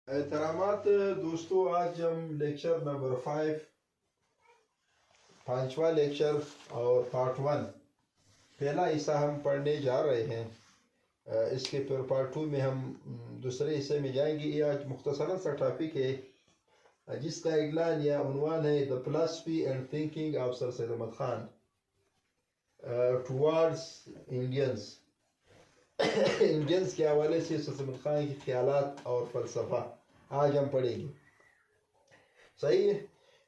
احترامات دوستو، آج ہم لیکچر نمبر 5 پانچواں لیکچر اور پارٹ 1 پہلا حصہ ہم پڑھنے جا رہے ہیں۔ اس کے پھر پارٹ 2 میں ہم دوسرے حصے میں جائیں گے۔ یہ آج مختصراً سا ٹاپک ہے جس کا اعلان یا عنوان ہے The Philosophy and Thinking of Sir Syed Ahmad Khan Towards Indians۔ Indians کے حوالے سے سر سید احمد خان کے خیالات اور فلسفہ آج ہم پڑھیں گے۔ صحیح ہے،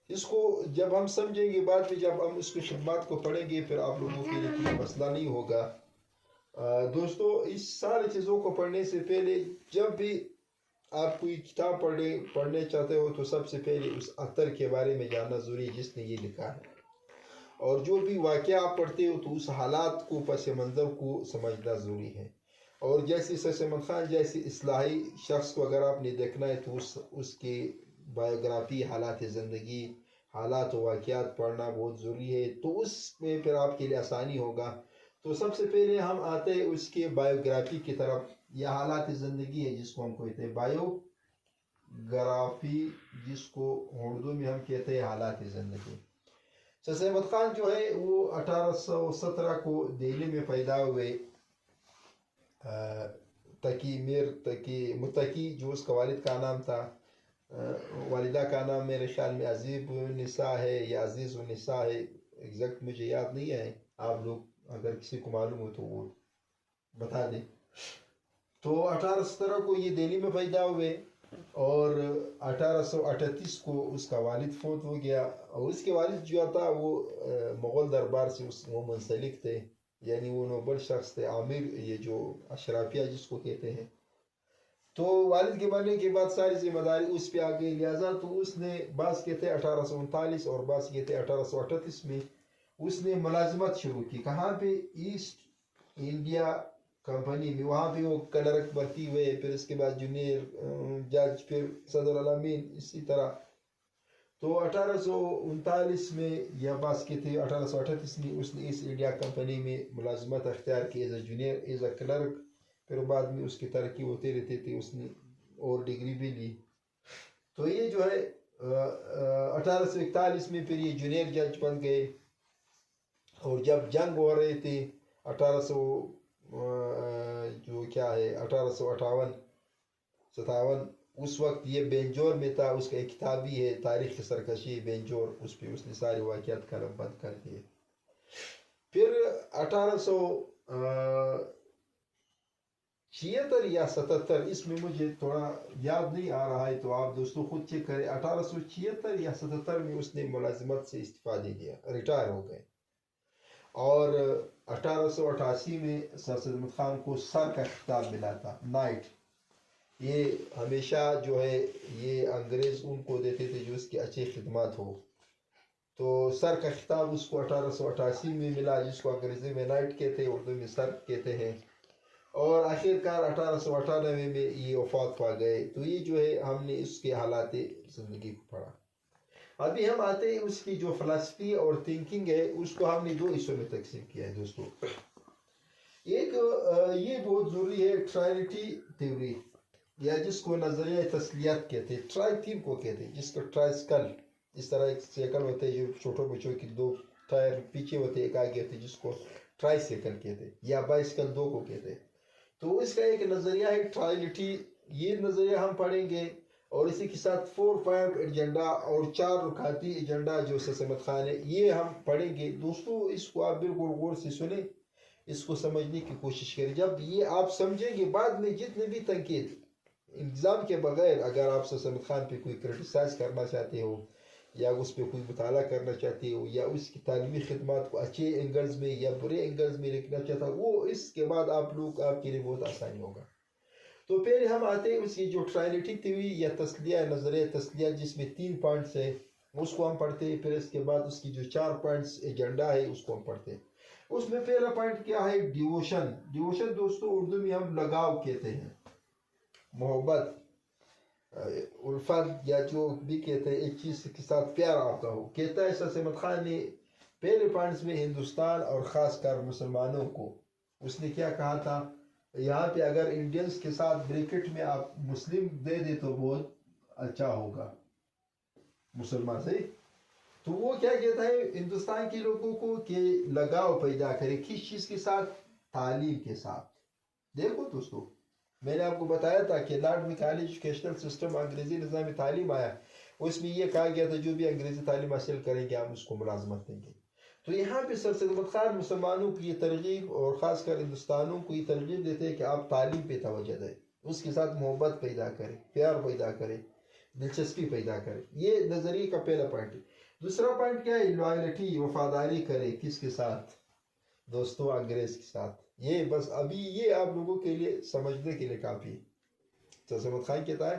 اس کو جب ہم سمجھیں گے بعد میں جب ہم اس کی خدمات کو پڑھیں گے پھر آپ لوگوں کے لیے کوئی مسئلہ نہیں ہوگا۔ دوستو، اس ساری چیزوں کو پڑھنے سے پہلے جب بھی آپ کوئی کتاب پڑھنے چاہتے ہو تو سب سے پہلے اس اثر کے بارے میں جاننا ضروری ہے جس نے یہ لکھا ہے، اور جو بھی واقعہ آپ پڑھتے ہو تو اس حالات کو پس منظر کو سمجھنا ضروری ہے۔ اور جیسے سر سید احمد خان جیسے اصلاحی شخص کو اگر آپ نے دیکھنا ہے تو اس کی بایوگرافی، حالات زندگی، حالات و واقعات پڑھنا بہت ضروری ہے، تو اس میں پھر آپ کے لیے آسانی ہوگا۔ تو سب سے پہلے ہم آتے ہیں اس کے بایوگرافی کی طرف، یا حالات زندگی ہے جس کو ہم کہتے ہیں بایوگرافی، جس کو اردو میں ہم کہتے ہیں حالات زندگی۔ سر سید احمد خان جو ہے وہ 1817 کو دہلی میں پیدا ہوئے۔ متقی جو اس کا والد کا نام تھا، والدہ کا نام میرے خیال میں عزیب النساء ہے یا عزیز النساء ہے، ایگزیکٹ مجھے یاد نہیں ہے، آپ لوگ اگر کسی کو معلوم ہو تو وہ بتا دیں۔ تو 1817 کو یہ دہلی میں پیدا ہوئے اور 1838 کو اس کا والد فوت ہو گیا، اور اس کے والد جو تھا وہ مغل دربار سے وہ منسلک تھے، یعنی وہ نوبل شخص تھے، عامر، یہ جو اشرافیہ جس کو کہتے ہیں۔ تو والد کے مرنے کے بعد ساری ذمہ داری اس پہ آ گئی، لہٰذا تو اس نے بعض کہتے 1839 اور بعض کہتے 1838 میں اس نے ملازمت شروع کی۔ کہاں پہ؟ ایسٹ انڈیا کمپنی میں، وہاں پہ وہ کلرک بھرتی ہوئے، پھر اس کے بعد جونیئر جج، پھر صدر الامین، اسی طرح۔ تو 1839 میں یا بعض کہتے 1838 میں اس نے ایسٹ انڈیا کمپنی میں ملازمت اختیار کی، as a junior, as a clerk. پھر بعد میں اس کی ترقی ہوتے رہتے تھے، اس نے اور ڈگری بھی لی۔ تو یہ جو ہے 1841 میں پھر یہ جونیئر جج بن گئے، اور جب جنگ ہو رہے تھے 1858 اس وقت یہ بینجور میں تھا۔ اس کا ایک کتاب بھی ہے تاریخ سرکشی بینجور، اس پہ اس نے سارے واقعات قلم بند کر دیے۔ پھر 1876 یا 77، اس میں مجھے تھوڑا یاد نہیں آ رہا ہے، تو آپ دوستوں خود چیک کریں، 1876 یا 77 میں اس نے ملازمت سے استعفیٰ دے دیا، ریٹائر ہو گئے۔ اور 1888 میں سر سید احمد خان کو سر کا خطاب ملا تھا، نائٹ۔ یہ ہمیشہ جو ہے یہ انگریز ان کو دیتے تھے جو اس کی اچھی خدمات ہو، تو سر کا خطاب اس کو 1888 میں ملا، جس کو انگریزی میں نائٹ کہتے ہیں، اردو میں سر کہتے ہیں۔ اور آخر کار 1898 میں یہ وفات پا گئے۔ تو یہ جو ہے ہم نے اس کے حالات زندگی کو پڑھا۔ ابھی ہم آتے ہیں اس کی جو فلسفی اور تھنکنگ ہے، اس کو ہم نے 2 حصوں میں تقسیم کیا ہے دوستو۔ ایک یہ بہت ضروری ہے، ٹرائنٹی تھیوری، یا جس کو نظریہ تسلیت کہتے ہیں، ٹرائی تھیم کو کہتے ہیں، جس کو ٹرائسکل، اس طرح ایک سیکل ہوتے ہیں جو چھوٹوں بچوں کی 2 ٹائر پیچھے ہوتے ہیں، ایک آگے ہوتے ہیں، جس کو ٹرائی سیکل کہتے ہیں، یا بائسکل 2 کو کہتے ہیں۔ تو اس کا ایک نظریہ ہے ٹرائلٹی، یہ نظریہ ہم پڑھیں گے، اور اسی کے ساتھ 4 پوائنٹ ایجنڈا اور 4 رکاتی ایجنڈا جو سر سید احمد خان ہے، یہ ہم پڑھیں گے دوستو۔ اس کو آپ بالکل غور سے سنیں، اس کو سمجھنے کی کوشش کریں۔ جب یہ آپ سمجھیں گے بعد میں جتنے بھی تنقید انتظام کے بغیر اگر آپ سر سید احمد خان پہ کوئی کرٹیسائز کرنا چاہتے ہو، یا اس پہ کوئی مطالعہ کرنا چاہتے ہو، یا اس کی تعلیمی خدمات کو اچھے اینگلز میں یا برے اینگلز میں لکھنا چاہتا ہو، وہ اس کے بعد آپ کے لیے بہت آسانی ہوگا۔ تو پہلے ہم آتے ہیں اس کی جو ٹرائنٹی تھیوری یا تسلیہ، نظریہ تسلیہ، جس میں 3 پوائنٹس ہیں، اس کو ہم پڑھتے ہیں۔ پھر اس کے بعد اس کی جو 4 پوائنٹس ایجنڈا ہے اس کو ہم پڑھتے ہیں۔ اس میں پہلا پوائنٹ کیا ہے؟ ڈیووشن۔ ڈیووشن دوستو اردو میں ہم لگاؤ کہتے ہیں، محبت، الفت، یا جو بھی کہتے ہیں، ایک چیز کے ساتھ پیار آپ کا ہو۔ کہتا ہے سر سید احمد خان نے پہلے پوائنٹس میں ہندوستان اور خاص کر مسلمانوں کو، اس نے کیا کہا تھا؟ यहाँ पे अगर इंडियंस के साथ ब्रैकेट में आप मुस्लिम दे दे तो बहुत अच्छा होगा, मुसलमान से। तो वो क्या कहता है हिंदुस्तान के लोगों को कि लगाव पैदा करे किस चीज़ के साथ, तालीम के साथ। देखो दोस्तों, मैंने आपको बताया था कि लॉर्ड मैकाले एजुकेशनल सिस्टम अंग्रेजी निज़ाम तालीम आया, उसमें यह कहा गया था जो भी अंग्रेजी तालीम हासिल करेंगे हम उसको मुलाजमत देंगे। तो यहाँ पे सर सैयद अहमद खान मुसलमानों की ये तरगीब और ख़ासकर हिंदुस्तानों को ये तरगीब देते हैं कि आप तालीम पे तवज्जो दें, उसके साथ मोहब्बत पैदा करें, प्यार पैदा करें, दिलचस्पी पैदा करें। ये नज़रिए का पहला पॉइंट है। दूसरा पॉइंट क्या है, लॉयल्टी, वफादारी करे किसके साथ, दोस्तों अंग्रेज के साथ। ये बस अभी ये आप लोगों के लिए समझने के लिए काफ़ी है। तो अहमद खान कहता है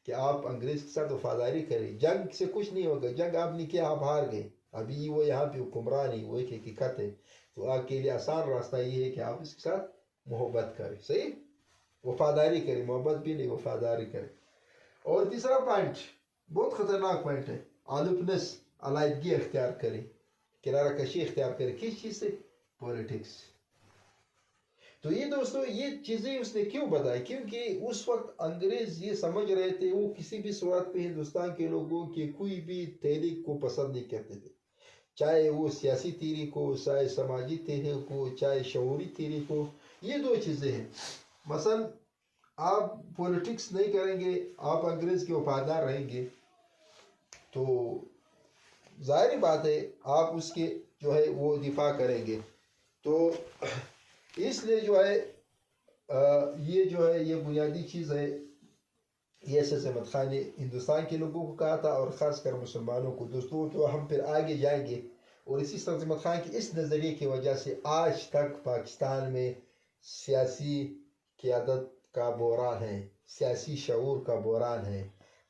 कि आप अंग्रेज के साथ वफादारी करें, जंग से कुछ नहीं होगा, जंग आपने किया आप हार गए, अभी वो यहाँ पे हुक्मरान ही वो एक हकीकत है। तो आपके लिए आसान रास्ता ये है कि आप इसके साथ मोहब्बत करें, सही, वफादारी करें, मोहब्बत भी नहीं वफादारी करें। और तीसरा पॉइंट बहुत खतरनाक पॉइंट है, आलुपनेस, अलाइदगी इख्तियार करें, किनारा कशी इख्तियार करें, किस चीज़ से, पॉलिटिक्स। तो ये दोस्तों ये चीज़ें उसने क्यों बताई, क्योंकि उस वक्त अंग्रेज ये समझ रहे थे वो किसी भी सूरत पे हिंदुस्तान के लोगों के कोई भी तहरीक को पसंद नहीं करते थे, चाहे वो सियासी तहरीक हो, चाहे समाजी तहरीक हो, चाहे शऊरी तहरीक हो। ये दो चीज़ें हैं। मसलन आप पॉलिटिक्स नहीं करेंगे, आप अंग्रेज के वफादार रहेंगे, तो जाहिर बात है आप उसके जो है वो दिफा करेंगे। तो इसलिए जो है ये जो है ये बुनियादी चीज़ है। ये सैयद अहमद खान ने हिंदुस्तान के लोगों को कहा था और ख़ासकर मुसलमानों को। दोस्तों तो हम फिर आगे जाएंगे और इसी सैयद अहमद खान के इस नज़रिए की वजह से आज तक पाकिस्तान में सियासी क़यादत का बहरान है, सियासी शऊर का बहरान है,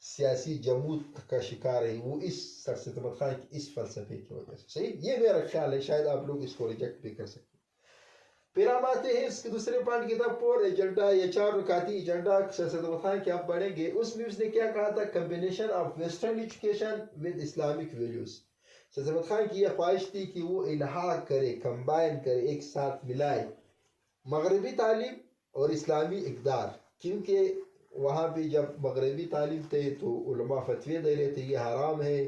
सियासी जमूत का शिकार है, वो इस सैयद अहमद खान के इस फ़लसफ़े की वजह से। सही, ये मेरा ख्याल है, शायद आप लोग इसको रिजेक्ट भी कर सकते हैं। फिर हम आते हैं इसके दूसरे पॉइंट की तरफ, फोर एजेंडा, ये 4 रुकाती एजेंडा सैयद अहमद खान के आप पढ़ेंगे। उसमें उसने क्या कहा था, combination of western education with Islamic values. Syed Ahmad Khan की यह ख्वाहिश थी कि वो इल्हाक करे, कंबाइन करे, एक साथ मिलाए मगरबी तालीम और इस्लामी इक़दार। क्योंकि वहाँ पे जब मगरबी तालीम थे तो उलमा फतवे दे रहे थे ये हराम है,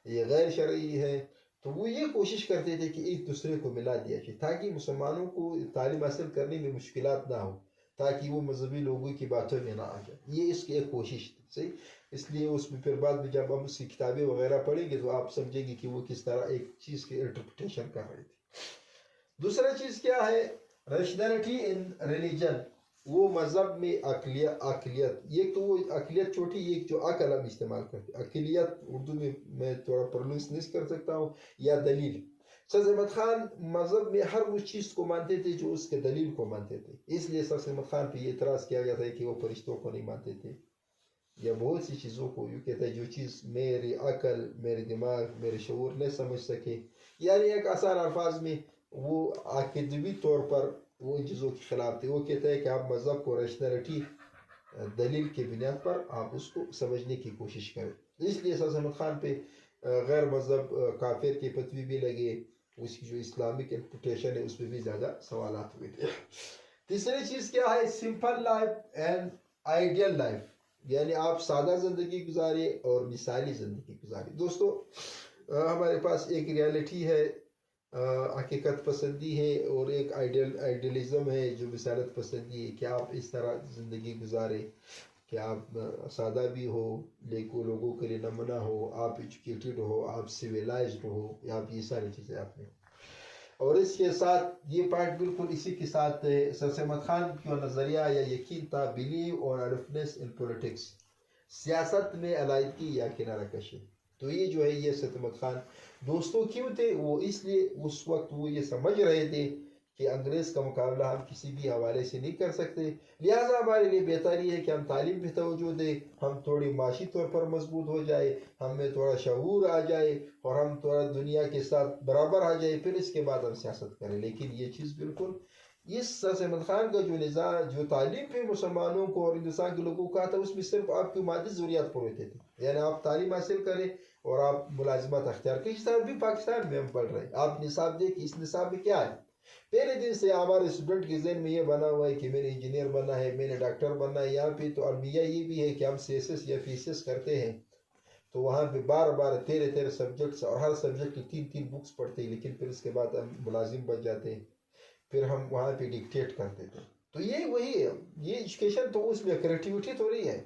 ये गैर शरई है, तो वो ये कोशिश करते थे कि एक दूसरे को मिला दिया जाए ताकि मुसलमानों को तालीम हासिल करने में मुश्किलात ना हो, ताकि वो मजहबी लोगों की बातों में ना आ जाए। ये इसकी एक कोशिश थी, सही। इसलिए उसमें फिर बाद में जब हम उसकी किताबें वगैरह पढ़ेंगे तो आप समझेंगे कि वो किस तरह एक चीज़ की इंटरप्रिटेशन कर रहे थे। दूसरा चीज़ क्या है, रैशनैलिटी इन रिलीजन, वो मज़हब में अकलियत। ये तो वो अकलियत छोटी, एक जो अकल हम इस्तेमाल करते हैं, अकलियत उर्दू में मैं थोड़ा प्रोनाउंस नहीं कर सकता हूँ, या दलील। सैयद अहमद खान मज़हब में हर उस चीज़ को मानते थे जो उसके दलील को मानते थे। इसलिए सैयद अहमद खान पे ये इतराज़ किया गया था कि वो फरिश्तों को नहीं मानते थे या बहुत सी चीज़ों को। यूँ कहता है जो चीज़ मेरी अकल, मेरे दिमाग, मेरे शऊर नहीं समझ सके, यानी एक आसान अल्फाज में वो अकादमी तौर पर वो इन चीज़ों के खिलाफ थे। वो कहता है कि आप मज़हब को रैशनैलिटी, दलील की बुनियाद पर आप उसको समझने की कोशिश करें। इसलिए सैयद अहमद खान पे गैर मज़हब काफिर के फतवी भी लगे, उसकी जो इस्लामिक इंटरप्रिटेशन है उसमें भी ज़्यादा सवालात हुए थे। तीसरी चीज़ क्या है, simple life and ideal life, यानी आप सादा ज़िंदगी गुजारे और मिसाली ज़िंदगी गुजारे। दोस्तों हमारे पास एक रियलिटी है, हकीकत पसंदी है, और एक आइडियलिज़म है जो मिसालत पसंदी है कि आप इस तरह ज़िंदगी गुजारे कि आप सादा भी हो लेकिन लोगों के लिए नमूना हो, आप एजुकेटेड हो, आप सिविलाइज्ड हो, या आप ये सारी चीज़ें आपने। और इसके साथ ये पॉइंट बिल्कुल इसी के साथ सैयद अहमद खान का नज़रिया या यकीन था, बिलीव और अलिफनेस इन पॉलिटिक्स, सियासत में अलाइदगी या किनारा कशी। तो ये जो है ये सैयद अहमद खान दोस्तों क्यों थे, वो इसलिए उस वक्त वो ये समझ रहे थे कि अंग्रेज़ का मुकाबला हम किसी भी हवाले से नहीं कर सकते, लिहाजा हमारे लिए बेहतर ये है कि हम तालीम पे तवज्जो दें, हम थोड़ी माशी तौर पर मजबूत हो जाए, हमें थोड़ा शऊर आ जाए और हम थोड़ा दुनिया के साथ बराबर आ जाए, फिर इसके बाद हम सियासत करें। लेकिन ये चीज़ बिल्कुल इस सैयद अहमद खान का जो निज़ाम, जो तालीम पे मुसलमानों को और हिंदुस्तान के लोगों का था, उसमें सिर्फ आपकी मादी ज़रूरियात पूरे थे, यानी आप तालीम हासिल करें और आप मुलाजिमत अख्तियार करें। जिस तरह भी पाकिस्तान में हम पढ़ रहे हैं, आप निसाब देखिए, इस निसाब में क्या है, पहले दिन से हमारे स्टूडेंट के जहन में ये बना हुआ है कि मैंने इंजीनियर बनना है, मैंने डॉक्टर बनना है। यहाँ पे तो अलमिया ये भी है कि हम सीएसएस या फीसीएस करते हैं तो वहाँ पे बार बार 13 सब्जेक्ट्स और हर सब्जेक्ट की 3 बुक्स पढ़ते हैं, लेकिन फिर उसके बाद हम मुलाजिम बन जाते हैं, फिर हम वहाँ पे डिक्टेट करते थे। तो ये वही है, ये एजुकेशन तो उसमें क्रिएटिविटी तो नहीं है,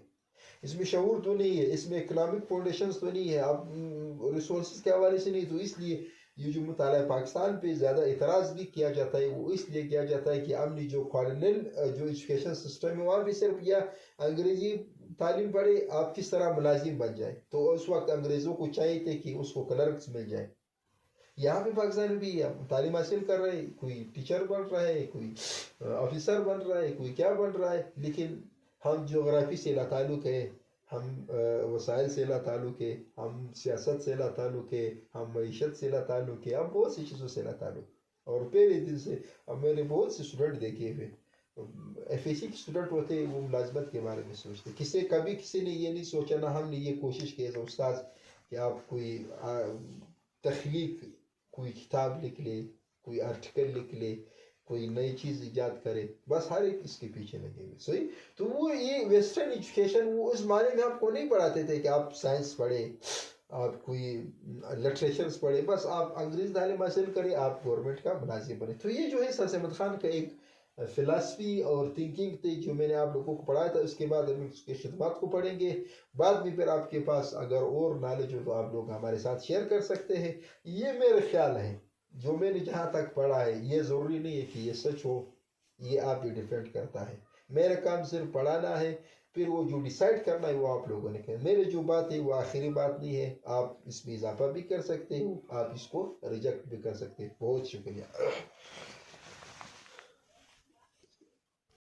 इसमें शऊर तो नहीं है, इसमें इकोनॉमिक फाउंडेशंस तो नहीं है, अब रिसोर्सेज के हवाले से नहीं। तो इसलिए ये जो मुताला पाकिस्तान पे ज़्यादा इतराज़ भी किया जाता है, वो इसलिए किया जाता है कि हमने जो कॉलोनियल जो एजुकेशन सिस्टम है वहाँ भी सिर्फ या अंग्रेज़ी तालीम पढ़े, आप किस तरह मुलाजिम बन जाए। तो उस वक्त अंग्रेज़ों को चाहिए थे कि उसको क्लर्क्स मिल जाए। यहाँ पे पाकिस्तान में भी तालीम हासिल कर रहे हैं, कोई टीचर बन रहा है, कोई ऑफिसर बन रहा है, कोई क्या बन रहा है, लेकिन हम जोग्राफ़ी से लाताल्लुक़ है, हम वसाइल से लाताल्लुक़ है, हम सियासत से लाताल्लुक़ है, हम मईशत से लाताल्लुक़ है, हम बहुत सी चीज़ों से लाताल्लुक़। और पहले दिन से अब मैंने बहुत से स्टूडेंट देखे हुए FAC के स्टूडेंट होते हैं, वो मुलाजमत के बारे में सोचते, किसी ने ये नहीं सोचा, ना हमने ये कोशिश की एज उस्ताद कि आप कोई तख्लीक, कोई किताब लिख ले, कोई आर्टिकल लिख ले, कोई नई चीज़ ईजाद करे, बस हर एक इसके पीछे लगे हुए। सही, तो वो ये वेस्टर्न एजुकेशन वो उस माने में आपको नहीं पढ़ाते थे कि आप साइंस पढ़े, आप कोई लिटरेचर्स पढ़े, बस आप अंग्रेज़ी तालीम हासिल करें, आप गवर्नमेंट का मुलाजिम बने। तो ये जो है सर अहमद खान का एक फ़िलासफ़ी और थिंकिंग थी जो मैंने आप लोगों को पढ़ाया था। उसके बाद हम उसके खिदमात को पढ़ेंगे, बाद में फिर आपके पास अगर और नॉलेज हो तो आप लोग हमारे साथ शेयर कर सकते हैं। ये मेरे ख्याल है, जो मैंने जहाँ तक पढ़ा है, ये ज़रूरी नहीं है कि ये सच हो, ये आप भी डिपेंड करता है। मेरा काम सिर्फ पढ़ाना है, फिर वो जो डिसाइड करना है वो आप लोगों ने करना। मेरी जो बात है वो आखिरी बात नहीं है, आप इसमें इजाफा भी कर सकते हो, आप इसको रिजेक्ट भी कर सकते हो। बहुत शुक्रिया।